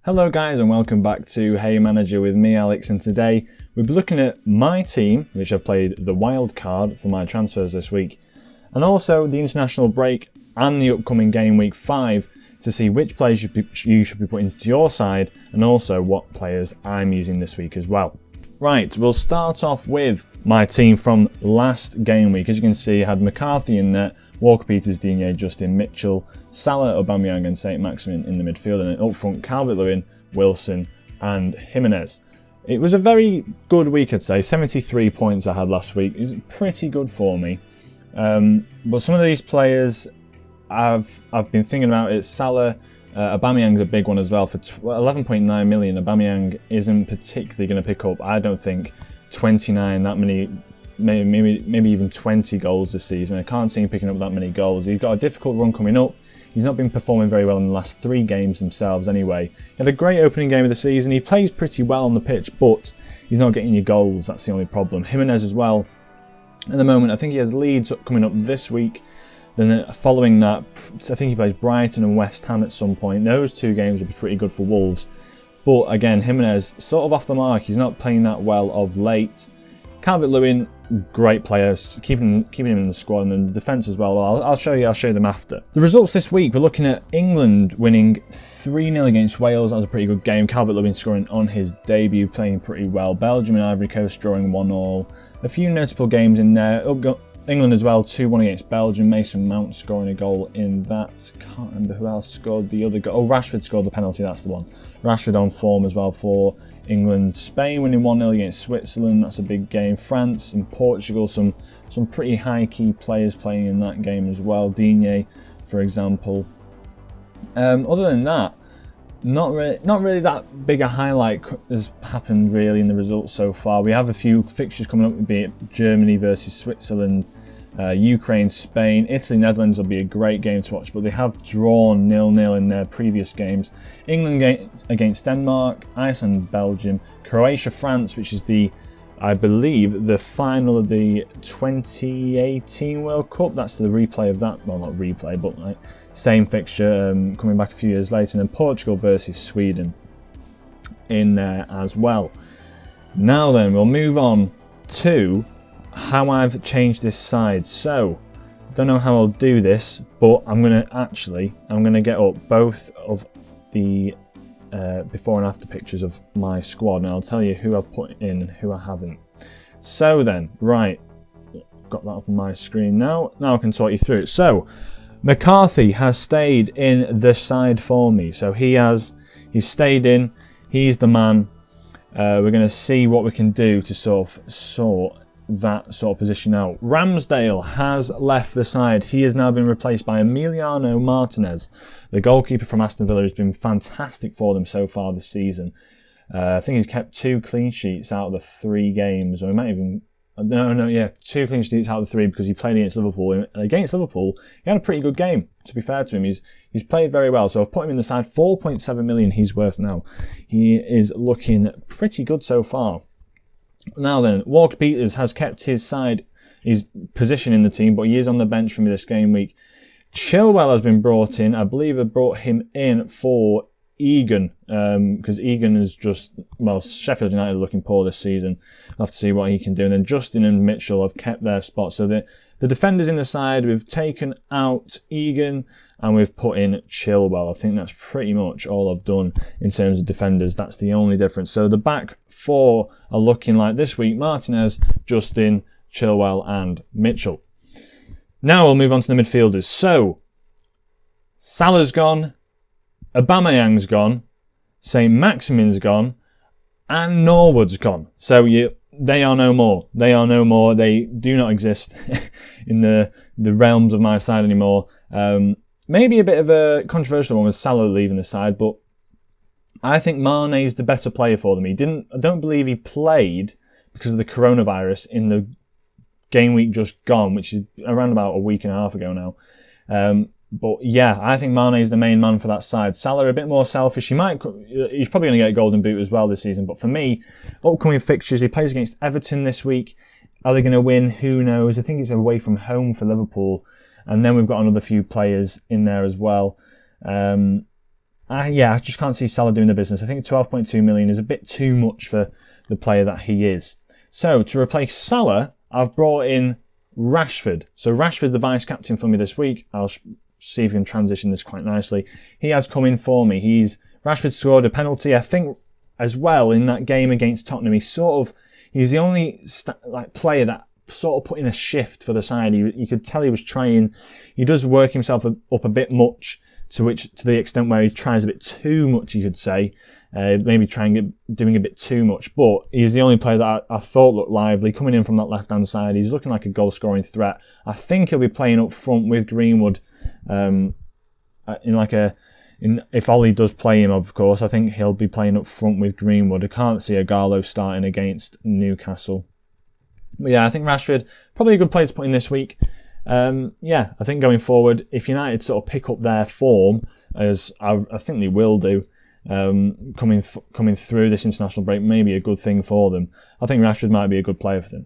Hello guys and welcome back to Hey Manager with me Alex, and today we'll be looking at my team, which I've played the Wildcard for my transfers this week, and also the international break and the upcoming game week 5 to see which players you should be putting into your side and also what players I'm using this week as well. Right, we'll start off with my team from last game week. As you can see, I had McCarthy in net, Walker, Peters, Digne, Justin, Mitchell, Salah, Aubameyang and St. Maximin in the midfield, and then up front Calvert-Lewin, Wilson and Jimenez. It was a very good week, I'd say. 73 points I had last week. It was pretty good for me. But some of these players I've been thinking about is Salah. Aubameyang's a big one as well for 11.9 million. Aubameyang isn't particularly going to pick up, I don't think, 29, that many, maybe even 20 goals this season. I can't see him picking up that many goals. He's got a difficult run coming up. He's not been performing very well in the last 3 games themselves anyway. He had a great opening game of the season. He plays pretty well on the pitch, but he's not getting your goals. That's the only problem. Jimenez as well. At the moment, I think he has Leeds coming up this week. Then following that, I think he plays Brighton and West Ham at some point. Those 2 games will be pretty good for Wolves. But again, Jimenez, sort of off the mark. He's not playing that well of late. Calvert-Lewin, great player, keeping him in the squad, and then the defence as well. I'll show you them after. The results this week, we're looking at England winning 3-0 against Wales. That was a pretty good game. Calvert-Lewin scoring on his debut, playing pretty well. Belgium and Ivory Coast drawing 1-1. A few notable games in there. England as well, 2-1 against Belgium. Mason Mount scoring a goal in that. Can't remember who else scored the other goal. Oh, Rashford scored the penalty, that's the one. Rashford on form as well for England. Spain winning 1-0 against Switzerland, that's a big game. France and Portugal, some pretty high key players playing in that game as well. Digne, for example. Other than that, not really that big a highlight has happened really in the results so far. We have a few fixtures coming up, be it Germany versus Switzerland, Ukraine, Spain, Italy, Netherlands will be a great game to watch, but they have drawn 0-0 in their previous games. England against Denmark, Iceland, Belgium, Croatia, France, which is I believe the final of the 2018 World Cup. That's the replay of that. Well, not replay, but like same fixture coming back a few years later. And then Portugal versus Sweden in there as well. Now then, we'll move on to how I've changed this side. So, don't know how I'll do this, but I'm gonna get up both of the before and after pictures of my squad, and I'll tell you who I've put in and who I haven't. So then, right, I've got that up on my screen now. Now I can talk you through it. So, McCarthy has stayed in the side for me. So he's stayed in. He's the man. We're going to see what we can do to sort that sort of position out. Ramsdale has left the side. He has now been replaced by Emiliano Martinez. The goalkeeper from Aston Villa has been fantastic for them so far this season. I think he's kept 2 clean sheets out of the 3 games, or he might even... No, 2 clean sheets out of the 3 because he played against Liverpool. And against Liverpool, he had a pretty good game, to be fair to him. He's played very well, so I've put him in the side. 4.7 million he's worth now. He is looking pretty good so far. Now then, Walker Peters has kept his position in the team, but he is on the bench for me this game week. Chilwell has been brought in. I believe I brought him in for Egan, because Egan is Sheffield United are looking poor this season. I'll have to see what he can do. And then Justin and Mitchell have kept their spot. So the defenders in the side, we've taken out Egan and we've put in Chilwell. I think that's pretty much all I've done in terms of defenders. That's the only difference. So the back 4 are looking like this week: Martinez, Justin, Chilwell and Mitchell. Now we'll move on to the midfielders. So Salah's gone, Aubameyang's gone, St. Maximin's gone, and Norwood's gone. So they are no more. They are no more. They do not exist in the realms of my side anymore. Maybe a bit of a controversial one with Salah leaving the side, but I think Mane's the better player for them. I don't believe he played because of the coronavirus in the game week just gone, which is around about a week and a half ago now. But yeah, I think Mane is the main man for that side. Salah a bit more selfish. He's probably going to get a golden boot as well this season. But for me, upcoming fixtures, he plays against Everton this week. Are they going to win? Who knows? I think it's away from home for Liverpool. And then we've got another few players in there as well. I just can't see Salah doing the business. I think 12.2 million is a bit too much for the player that he is. So to replace Salah, I've brought in Rashford. So Rashford, the vice captain for me this week. I'll see if we can transition this quite nicely. He has come in for me. Rashford scored a penalty, I think, as well in that game against Tottenham. He's the only player that sort of put in a shift for the side. You could tell he was trying. He does work himself up a bit much, to the extent where he tries a bit too much, you could say. Maybe doing a bit too much. But he's the only player that I thought looked lively. Coming in from that left-hand side, he's looking like a goal-scoring threat. I think he'll be playing up front with Greenwood. If Ollie does play him, of course, I think he'll be playing up front with Greenwood. I can't see Agallo starting against Newcastle. But yeah, I think Rashford, probably a good player to put in this week. I think going forward, if United sort of pick up their form, as I think they will do, coming through this international break, may be a good thing for them. I think Rashford might be a good player for them.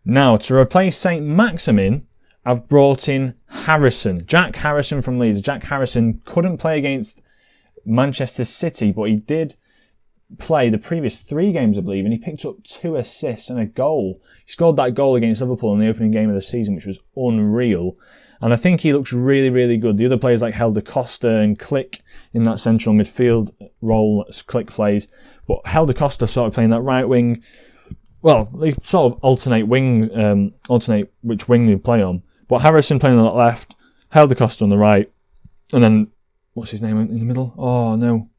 Now, to replace St. Maximin, I've brought in Harrison. Jack Harrison from Leeds. Jack Harrison couldn't play against Manchester City, but he did play the previous 3 games, I believe, and he picked up 2 assists and a goal. He scored that goal against Liverpool in the opening game of the season, which was unreal. And I think he looks really, really good. The other players like Helder Costa and Click in that central midfield role, Click plays. But Helder Costa sort of playing that right wing. Well, they sort of alternate which wing they play on. But Harrison playing on the left, Helder Costa on the right, and then, what's his name in the middle? Oh, no.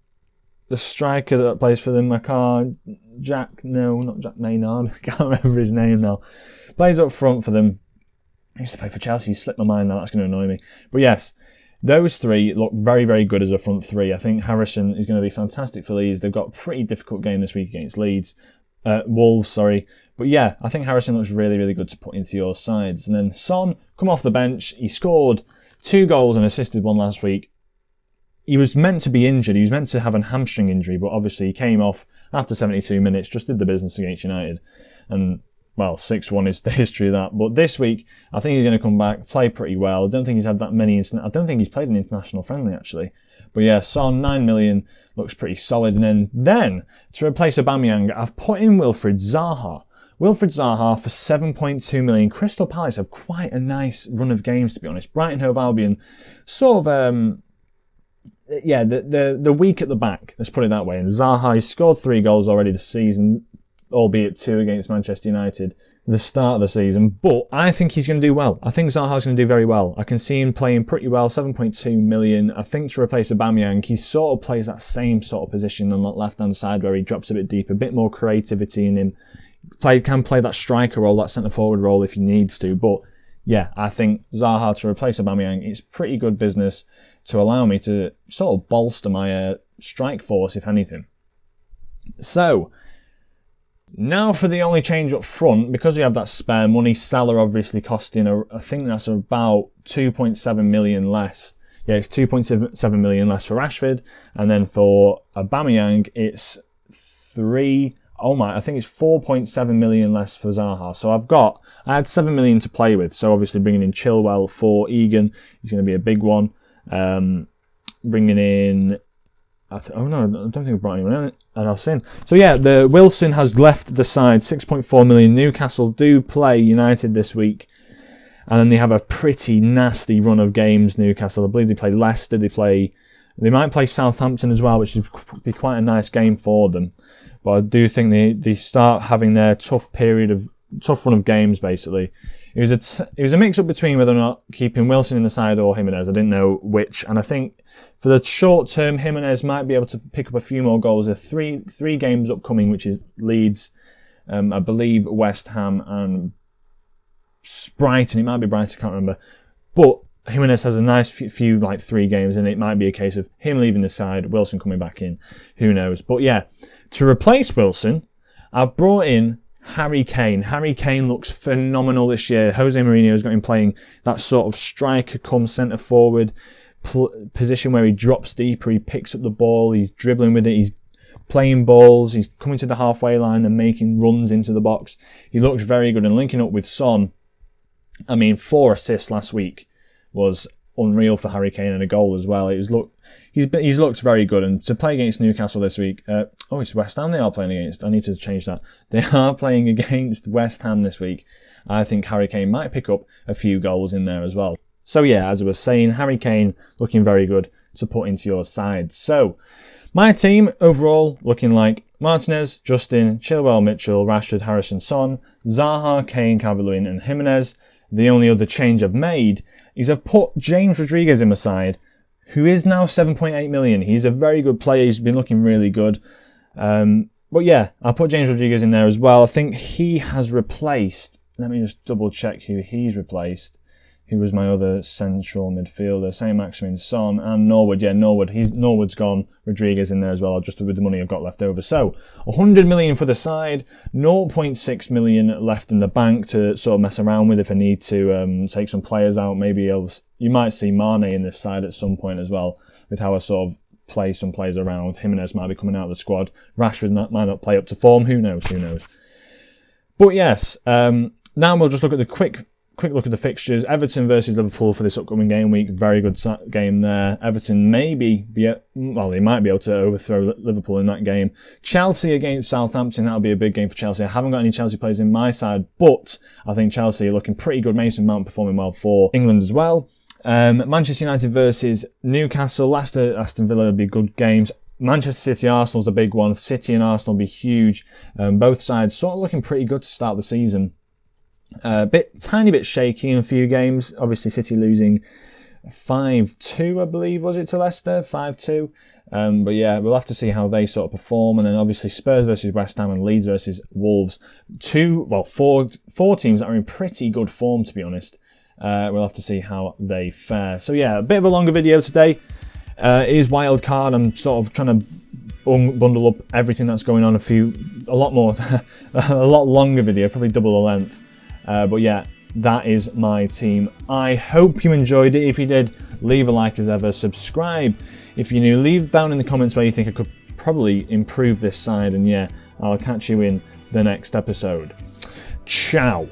The striker that plays for them, not Jack Maynard. I can't remember his name now. Plays up front for them. He used to play for Chelsea. He slipped my mind now. That's going to annoy me. But yes, those 3 look very, very good as a front 3. I think Harrison is going to be fantastic for Leeds. They've got a pretty difficult game this week against Wolves, sorry. But yeah, I think Harrison looks really, really good to put into your sides. And then Son, come off the bench. He scored 2 goals and assisted 1 last week. He was meant to be injured. He was meant to have a hamstring injury, but obviously he came off after 72 minutes, just did the business against United. And, well, 6-1 is the history of that. But this week, I think he's going to come back, play pretty well. I don't think he's had that many... I don't think he's played an international friendly, actually. But yeah, Son, 9 million, looks pretty solid. And then to replace Aubameyang, I've put in Wilfried Zaha. Wilfried Zaha for 7.2 million. Crystal Palace have quite a nice run of games, to be honest. Brighton Hove Albion, sort of... the weak at the back, let's put it that way. And Zaha, he's scored 3 goals already this season, albeit 2 against Manchester United at the start of the season. But I think he's going to do well. I think Zaha's going to do very well. I can see him playing pretty well, 7.2 million. I think to replace Aubameyang, he sort of plays that same sort of position on that left-hand side where he drops a bit deep, a bit more creativity in him. Can play that striker role, that centre-forward role if he needs to. But yeah, I think Zaha to replace Aubameyang is pretty good business to allow me to sort of bolster my strike force, if anything. So, now for the only change up front, because we have that spare money, Salah obviously costing, I think that's about 2.7 million less. Yeah, it's 2.7 million less for Rashford, and then for Aubameyang, it's I think it's 4.7 million less for Zaha. So I had 7 million to play with. So obviously bringing in Chilwell for Egan is going to be a big one. Bringing in, I don't think we've brought anyone else in. So yeah, the Wilson has left the side. 6.4 million. Newcastle do play United this week, and then they have a pretty nasty run of games. Newcastle, I believe they play Leicester. They might play Southampton as well, which would be quite a nice game for them. But I do think they start having their tough run of games, basically. It was a mix-up between whether or not keeping Wilson in the side or Jimenez. I didn't know which. And I think for the short term, Jimenez might be able to pick up a few more goals. There are three games upcoming, which is Leeds, I believe West Ham and Brighton. It might be Brighton, I can't remember. But Jimenez has a nice few 3 games, and it might be a case of him leaving the side, Wilson coming back in. Who knows? But yeah, to replace Wilson, I've brought in Harry Kane. Harry Kane looks phenomenal this year. Jose Mourinho's got him playing that sort of striker come centre forward position where he drops deeper, he picks up the ball, he's dribbling with it, he's playing balls, he's coming to the halfway line and making runs into the box. He looks very good, and linking up with Son, 4 assists last week was unreal for Harry Kane and a goal as well. He's looked very good, and to play against Newcastle this week. It's West Ham they are playing against. I need to change that. They are playing against West Ham this week. I think Harry Kane might pick up a few goals in there as well. So yeah, as I was saying, Harry Kane looking very good to put into your side. So my team overall looking like Martinez, Justin, Chilwell, Mitchell, Rashford, Harrison, Son, Zaha, Kane, Calvert-Lewin and Jimenez. The only other change I've made is I've put James Rodriguez in my side, who is now 7.8 million. He's a very good player. He's been looking really good. But yeah, I'll put James Rodriguez in there as well. I think he has replaced, let me just double check who he's replaced. Who was my other central midfielder? Saint-Maximin, Son and Norwood. Yeah, Norwood's gone. Rodriguez in there as well, just with the money I've got left over. So 100 million for the side, 0.6 million left in the bank to sort of mess around with if I need to take some players out. Maybe you might see Mane in this side at some point as well, with how I sort of play some players around. Jimenez might be coming out of the squad. Rashford might not play up to form. Who knows? But yes, now we'll just look at the quick look at the fixtures. Everton versus Liverpool for this upcoming game week. Very good game there. Everton they might be able to overthrow Liverpool in that game. Chelsea against Southampton. That'll be a big game for Chelsea. I haven't got any Chelsea players in my side, but I think Chelsea are looking pretty good. Mason Mount performing well for England as well. Manchester United versus Newcastle. Leicester, Aston Villa will be good games. Manchester City, Arsenal's the big one. City and Arsenal will be huge. Both sides sort of looking pretty good to start the season. Tiny bit shaky in a few games. Obviously, City losing 5-2, I believe, was it to Leicester? 5-2. But yeah, we'll have to see how they sort of perform. And then obviously Spurs versus West Ham and Leeds versus Wolves. Four teams that are in pretty good form, to be honest. We'll have to see how they fare. So yeah, a bit of a longer video today. It is Wildcard. I'm sort of trying to bundle up everything that's going on. A lot longer video, probably double the length. But yeah, that is my team. I hope you enjoyed it. If you did, leave a like as ever. Subscribe if you're new. Leave down in the comments where you think I could probably improve this side. And yeah, I'll catch you in the next episode. Ciao.